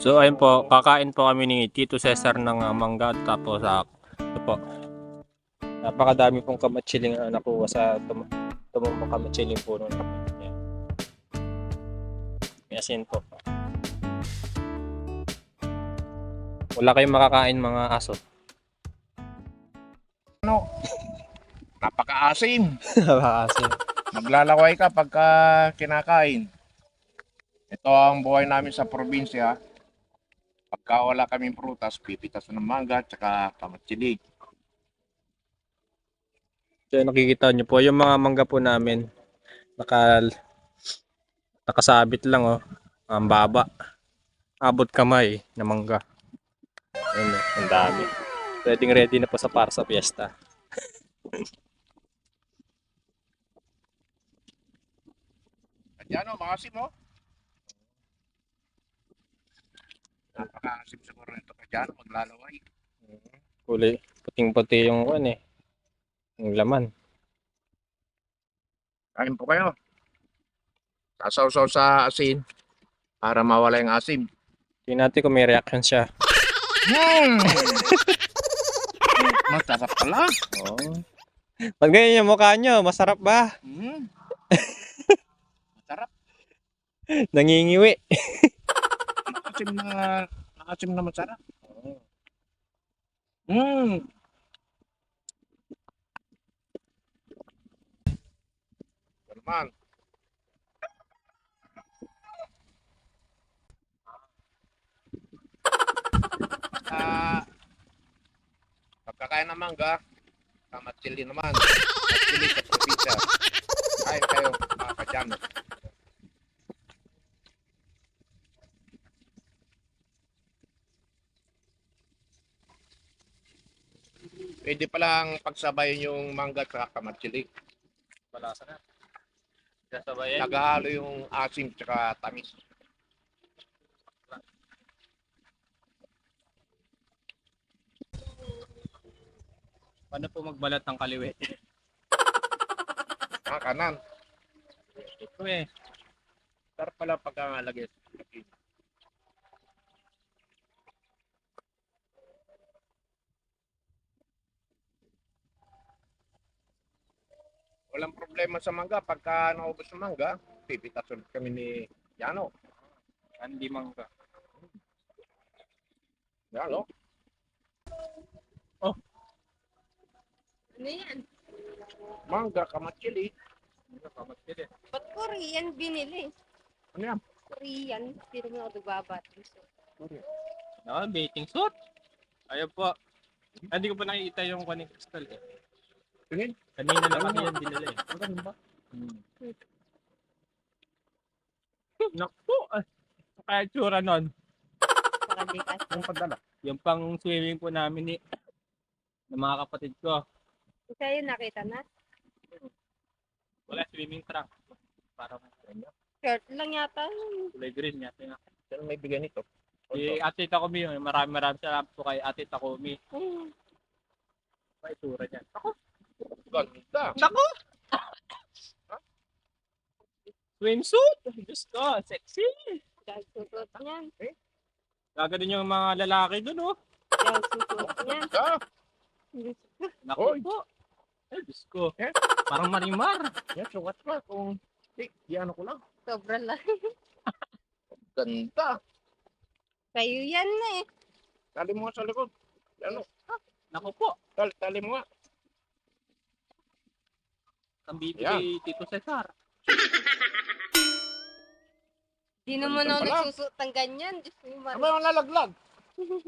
So ayun po, kakain po kami ni Tito Cesar ng mangga tapos ito po. Napakadami pong kamatsiling na nakuha sa tumumong kamatsiling puno namin. Yan. May asin po. Wala kayong makakain mga aso. Ano? Napakaasim. Asin. Maglalaway ka pagka kinakain. Ito ang buhay namin sa probinsya. Pagka wala kaming prutas, pipitas ng mangga at saka kamatsilig. So nakikita nyo po yung mga mangga po namin. Nakasabit lang oh. Ang baba. Abot kamay na mangga. Ayun, ang dami. Ready na po para sa fiesta. Kadyano, makasim mo. Napakaasim siguro nito kadyano, maglalaway. Kulay puting-puti yung yung laman. Kain po kayo. Sasaw-saw sa asin para mawala yung asim. Tingnan natin kung may reaction siya. Masarap pala. Oh. Pag ganyan yung mukha nyo, masarap ba? Masarap. Nangingiwi. Asim na masarap. Ito naman. Pagkakain ng mangga, kamatsili naman. Kamatsili sa probinsya. Kain kayo, mga kadyano. Pwede palang pagsabayin yung mangga at kamatsili. Malasa na. Sasabayan. Naghahalo yung asim at tamis. Paano po magbalat ng kaliwet? Kanan. Ito eh. Sarap pala pagkakalagay. Walang problema sa mangga. Pagka naubos ng mangga, pipitas ulit kami ni Yano. Hindi mangga. Yano. Ano yan? Mangga, kamatsili. Ba't Korean binili? Ano yan? Korean. Pero mo ako babat. No, baking suit. Ayun po. Hindi ko pa nakikita yung kaning crystal eh. Tingin. Kanina lang kami yan dinala eh. Ano ba? Naku! Kaya tsura nun. Nakalikas. Anong padala? Yung pang swimming po namin ng mga kapatid ko. Isa yun nakita na. Wala swimming trunk. Parang Shirt lang yata. kulay green yata nga. Sino may bigyan nito? Si Ate Takumi yun. Marami salamat po kay Ate Takumi. May itsura niyan. Ako! Ganda. Naku! Swimsuit! Diyos ko, sexy! Dahil susuot niyan. Gaganon yung mga lalaki dun oh. Dahil susuot niyan. Ah, Naku Oy. po. Ay, Diyos ko. Eh? Parang marimar. yan, sukat pa. Kung, di ano ko lang. Sobra lang. Ganda. Kayo yan na eh. Tali mo nga sa likod. Ano? Naku po. Tali mo nga. Ang bibi Yan. kay Tito Cesar. Di naman Ganito ako pala. nagsusuot ng ganyan. Diyos ko yung Ano yung lalaglag?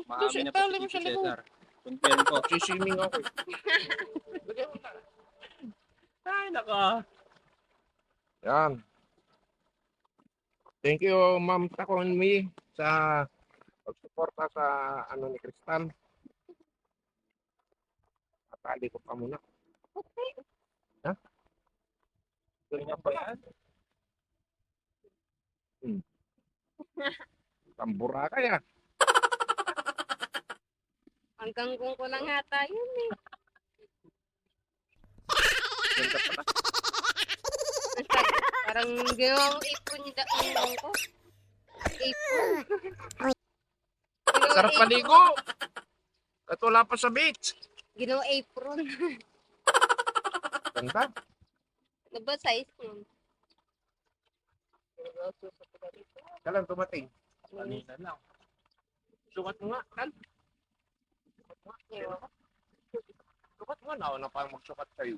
Maamin na po Tali si mo Tito sa likod. Cesar. Confirm po. Siswimming ako eh. Lagyan mo na. Ay, nako. Yan. Thank you, Ma'am Takonmi, sa pagsuporta sa ano ni Kristal. Patali ko pa muna. Ha? Ganyan ba yan? Tambura ka ya. Hanggang kung ko lang hata yun eh. Ganda pala. Parang ginawang ipon ko. Ipon. Sarap apron. maligo. At wala pa sa beach. Ginawa apron. Ganda. Ano ba size nun? Kailan tumating? Kanina lang. Sukat mo nga. Kan? Ewan ko. Sukat mo nga. Nauna pa magsukat sa'yo.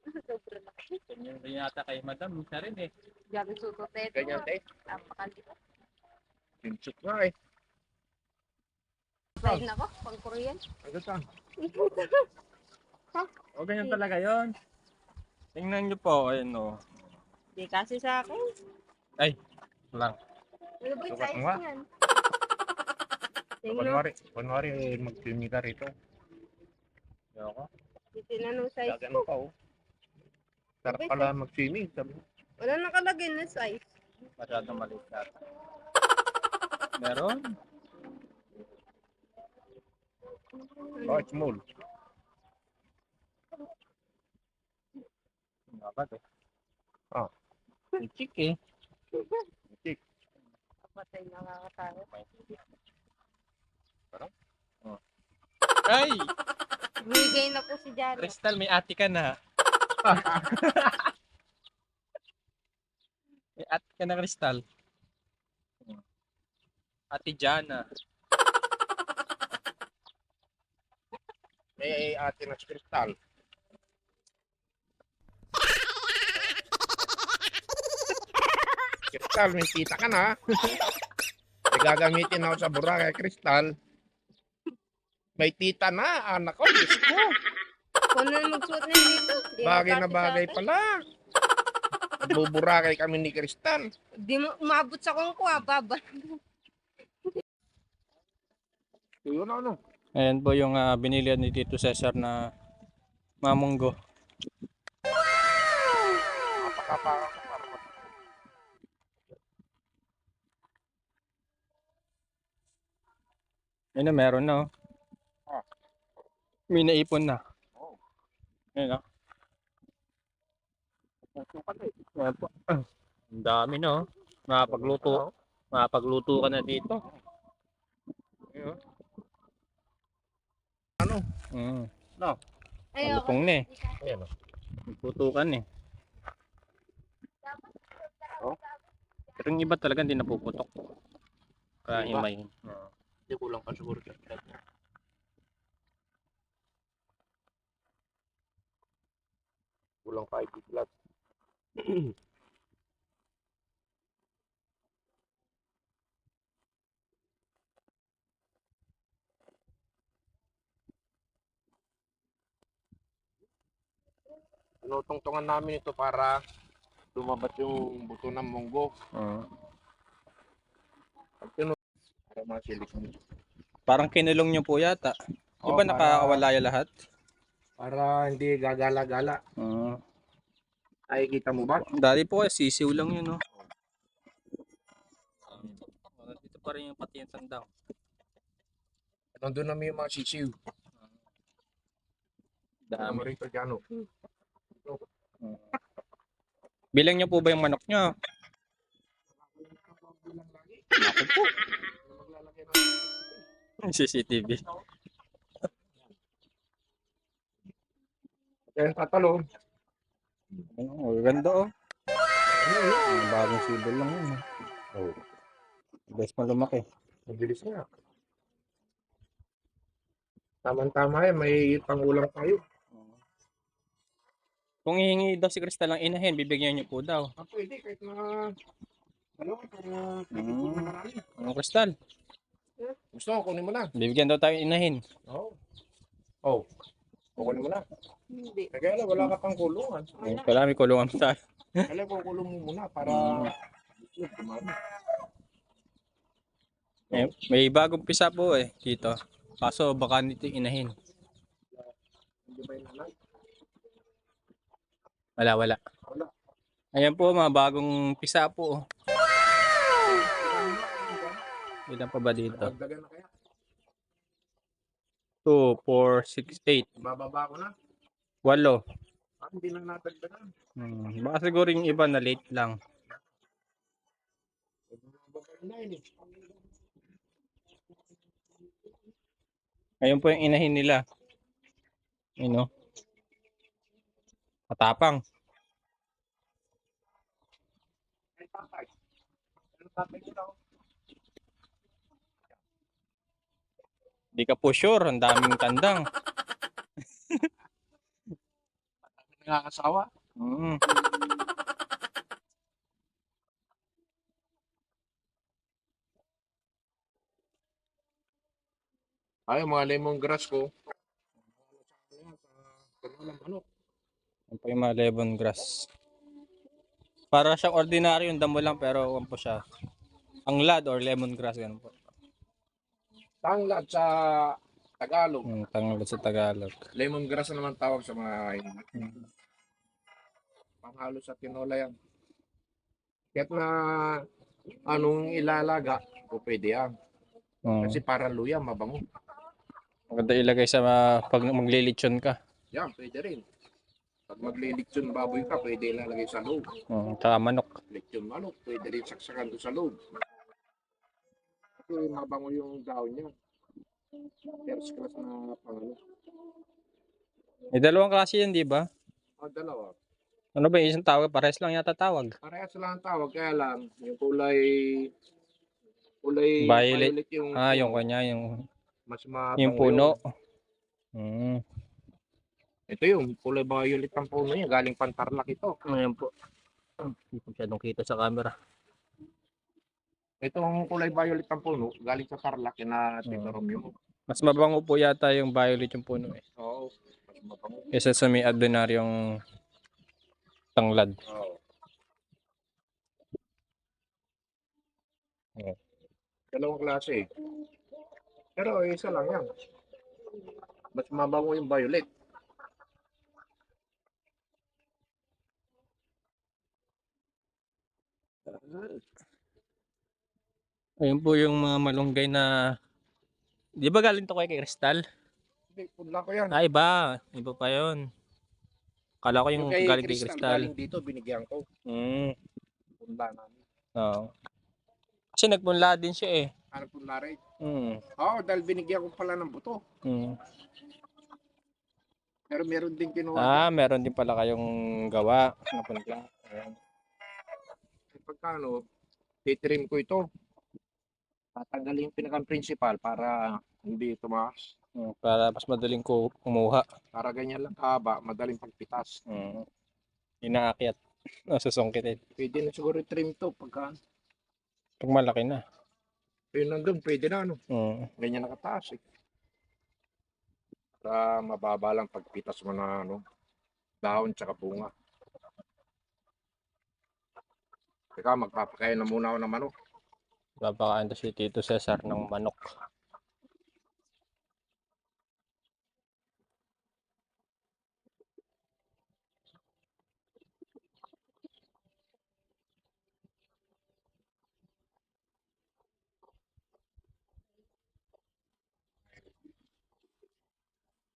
Sobrang laki. Ganyan rin yata kay madam. Isa rin eh. Grabe suto teto. Ganyan eh. Napakaliit. Pinsut nga eh. Size na ko, pang Korean. Ano saan? O ganyan talaga yon. Tingnan nyo po. Ayun o. Di kasi sa akin. Ay. Lang. Ano ba yung Sukat size mo nga. niyan? Tingnan. Kunwari mag-swimming ka rito. Ayoko. Tinanong size Gagano ko. ka oh. Sarap pala mag-swimming. Sabi. Wala nakalagay na size. Masyadong maliit yata. Meron. Oh, small. Dapat eh. Ah. May chick eh. Patay nakakatawa. Ay! Bigay na po si Jaro. Crystal, may ate ka na. May ate ka na, Crystal. Ate Jana. May ate na kristal. Kristal, may tita ka na. May gagamitin ako sa Boracay Kristal. May tita na, anak ko. Diyos ko. Kung na magsuot na dito. Di Bagay na makasya sa bagay akin. pala. Buburakay kami ni Kristal. Di mo umabot sa kong kuha, baba. Yun ano. Ayan po yung binili ni Tito Cesar na mamunggo. Napakaparang Ayun na, meron na oh. May naipon na. Oh. Ayun oh. Ayan po. Ang dami na oh. Makapagluto. Makapagluto ka na dito. Ayun. Ayoko. Malutong na eh. Ayan. Putukan eh. Oh. Pero yung iba talaga hindi napuputok. Kaya Iba? himayin. Hindi ko lang pa siguro. Kulang pa ikiplat. Tinutungtungan namin ito para lumabas yung buto ng munggo. Pag para masilik mo. Parang kinulong nyo po yata. Di Oh, ba nakakawala yung lahat? Para hindi gagala-gala. Ay, kita mo ba? Dati po sisiw lang yun, no? Dito pa rin yung pati yung tandang. Nandun namin yung mga sisiw. Dami. Rito dyan, oh. Bilang nyo po ba yung manok nyo? Ako po. CCTV. Yan, tatalon. Oh, ganda oh. Bagong sibol lang yun. Oh, Best pa lumaki. mabilis nga. Tama-tama yan, may pangulang tayo. Kung hihingi daw si Crystal ng inahin, bibigyan nyo po daw. Ah, pwede, kahit na... Ano, para pwede na marami. Ang Crystal, Gusto mo, kunin mo na. bibigyan daw tayo inahin. Oo. Oh. Kukunin mo na. Hindi. Kaya lang, wala ka pang kulungan. Kailangan may kulungan pa tayo. Kaya kukulong mo muna para... Dumami. May bagong pisa po eh, dito. Kaso baka nito inahin. Hindi ba yung nanay? Wala. Wala. Ayan po, mga bagong pisa po. Ilan pa ba dito? Dagdagan na kaya. 2, 4, 6, 8, Bababa ko na. 8. Ah, hindi lang natagdagan. Baka siguro yung iba na late lang. Bababa na yun eh. Ayun po yung inahin nila. You know, matapang. Ay, tatay. Ano tatay ko daw? Di ka po sure, ang daming tandang. Nangangasawa. Mm. Ay, mga lemongrass ko. Manok. Yan po yung mga lemongrass. Para siyang ordinary yung damo lang pero ano po siya. Anglad or lemongrass ganun po. Tanglad sa Tagalog. Tanglad sa Tagalog. Lemongrass naman tawag sa mga Mm. panghalo sa tinola yan. Kahit na anong ilalaga, o pwede yan. Mm. Kasi para luya, mabango. Maganda ilagay sa pag maglilitsyon ka. Yan, pwede rin. Pag maglilitsyon baboy ka, pwede ilalagay sa loob. Tsaka manok. Litsyon manok, pwede rin saksakan doon sa loob. Kasi mabango yung daon niya. First class na pangano. May dalawang klase yan, di ba? Dalawa. Ano ba yung isang tawag? Pares lang yata tawag. Parehas lang ang tawag, kaya lang, yung kulay Violet. violet yung Yung kanya, yung mas mabango yung puno. Ito yung kulay violet ang puno niya, galing Pantarlak ito. Ayan po. Hindi po masyadong kita sa camera. Itong kulay violet ang puno, galing sa Tarlac na tinorom yung. Mas mabango po yata yung violet yung puno eh. Oo, mas mabango. Kesa sa may ordinaryong tanglad. Oo. Oo. Dalawang klase eh. Pero isa lang yan. Mas mabango yung violet. Ayun po yung mga malunggay na... Di ba galing to kay Crystal? Hindi, punla ko yan. Iba. Iba pa yun. Kala ko yung Yung kay galing kay Crystal, Crystal. galing dito, binigyan ko. Punla namin. Oo. Kasi nagpunla din siya eh. Ano punla rin? Oo, dahil binigyan ko pala ng buto. Pero meron din kinuha. Meron din pala kayong gawa na punla. Ayan. Pagkano, titrim ko ito. Tatanggalin yung pinakang principal para hindi tumaas. Para mas madaling kumuha. Para ganyan lang kahaba, madaling pagpitas. Inaakyat. Susungkitin. Pwede na siguro trim to pagka Pag malaki na. yun nandun, pwede na ano. Ganyan nakataas eh. Para mababa lang pagpitas mo na ano, dahon tsaka bunga. Teka, magpapakain na muna ako ng manok. Babakain to si Tito Cesar ng manok.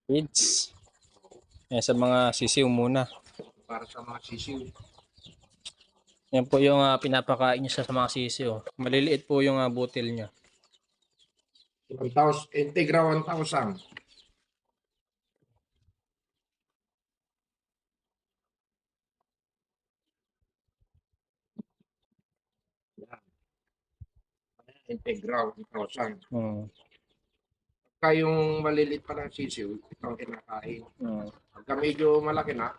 Feeds. Sa mga sisiw muna. Para sa mga sisiw. Yan po yung pinapakain niya sa mga sisiw. Maliliit po yung butil niya. 1,000, Integra 1,000. Integra 1,000. Pagka yung malilit pa ng sisiw, ito ang kinakain. Pagka medyo malaki na,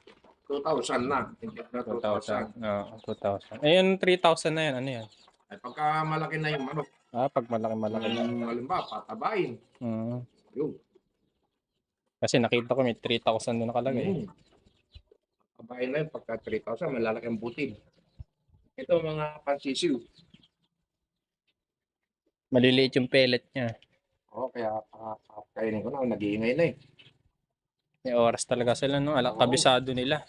2,000 na. Integra 2,000. 2,000. Ayun, 3,000 na yan. Ano yan? Ay, pagka malaki na yung manok, Pag malaki na. halimbawa, patabain. Yun. Kasi nakita ko may 3,000 doon nakalagay. Patabain na yun, pagka 3,000, malalaki ang butil. Ito mga pansisiw. Maliliit yung pellet niya. Oo, kaya kainin ko na, nag-iingay na eh. May oras talaga sila, no? Kabisado nila.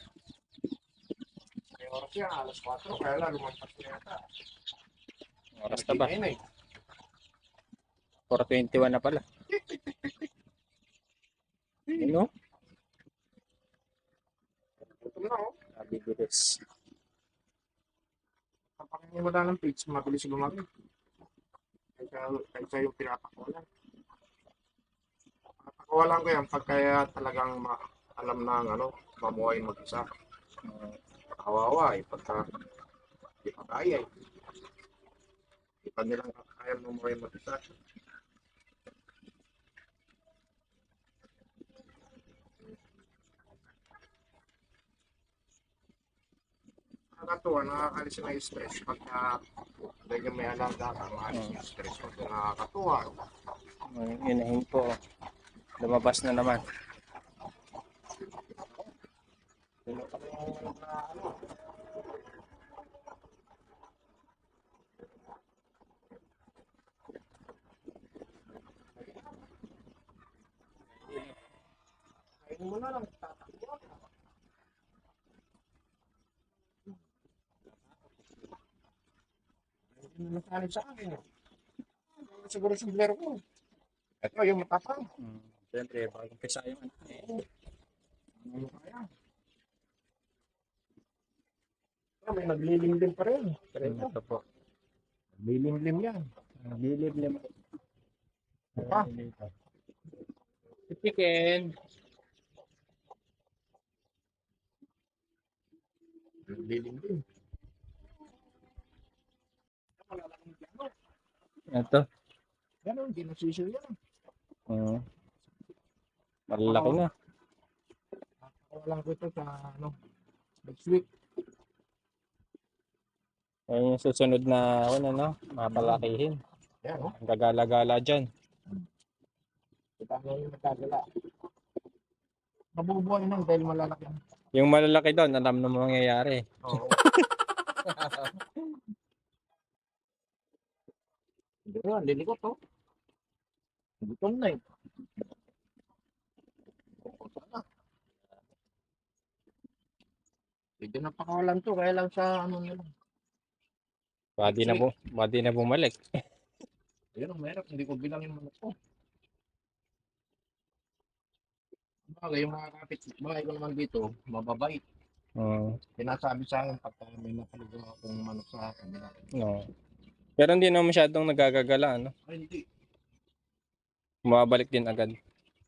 May oras yan, alas 4, kaya lang lumampas na yata. Oras na ba? Nag-iingay na eh. 4:21 na pala. Ano? Ito na oh. Bibilis. Kapag wala ng page, mabilis lumaki. Kaysa yung pinapakulan. Pakawalan ko yan pag kaya talagang alam na ang mamuhay mag-isa. Kawawa eh, pagka di pa kaya eh. Di pa nilang kaya mamuhay mag-isa. Nakakatuwa, nakakalis na yung stress pagka medyo may alaga ka, maalis yung stress mo. Nakakatuwa. Inahin po. Lumabas na naman. Kain mo na lang, tatakbo. Hindi na nasalit sa akin. Siguro sumblero ko. Ito yung matapang. Siyempre, bagong pisa yung ano. Ano kaya? May naglilimlim pa rin. Ito po. Naglilimlim yan. Lilim-lim. Pa. Chicken. Naglilimlim. Ito. Ganon, hindi nasisiyo yan. Malalaki na. Walang ko ito sa next week. Ayun yung susunod na mapalakihin. Yan, oh. Ang gagala-gala dyan. Kita mo yung nagkagala. Mabubuhay nang dahil malalaki. Yung malalaki doon, alam na mangyayari. Oo. Hindi ko, lilikot to. Gutom na eh. Hindi na pakawalan to, kaya lang sa nila. Badi na bumalik. Ayun ang mahirap, hindi ko bilangin manok ko. Bagay, yung mga kapit-bahay ko naman dito, mababait. Pinasabi sa akin pagka may napaligaw akong manok sa kanila. No. Pero hindi na masyadong nagagagala, ano? Ay, hindi. Bumabalik din agad.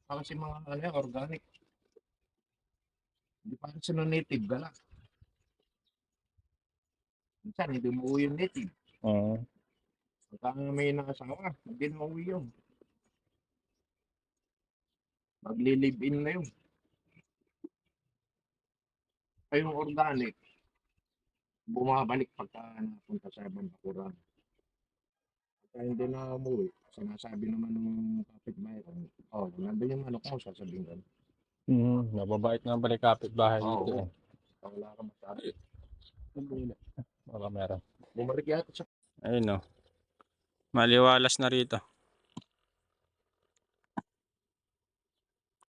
Kasi mga organic. Hindi pa rin sila native gala. Minsan, hindi mo uwi yung native. Pagka may nakasawa, hindi na uwi yun. Magli-live-in na yun. Ay, yung organic, bumabalik pagka napunta sa Bandakuran. Pagka hindi na umuwi, sinasabi naman ng kapitbahay ko, nandun yung manok mo, sasabihin ka. Nababait na balik kapit-bahay Oo. dito. Wala ka masabi. Baka meron. Bumalik yata sa Ayun, no. Maliwalas na rito.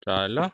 Kala.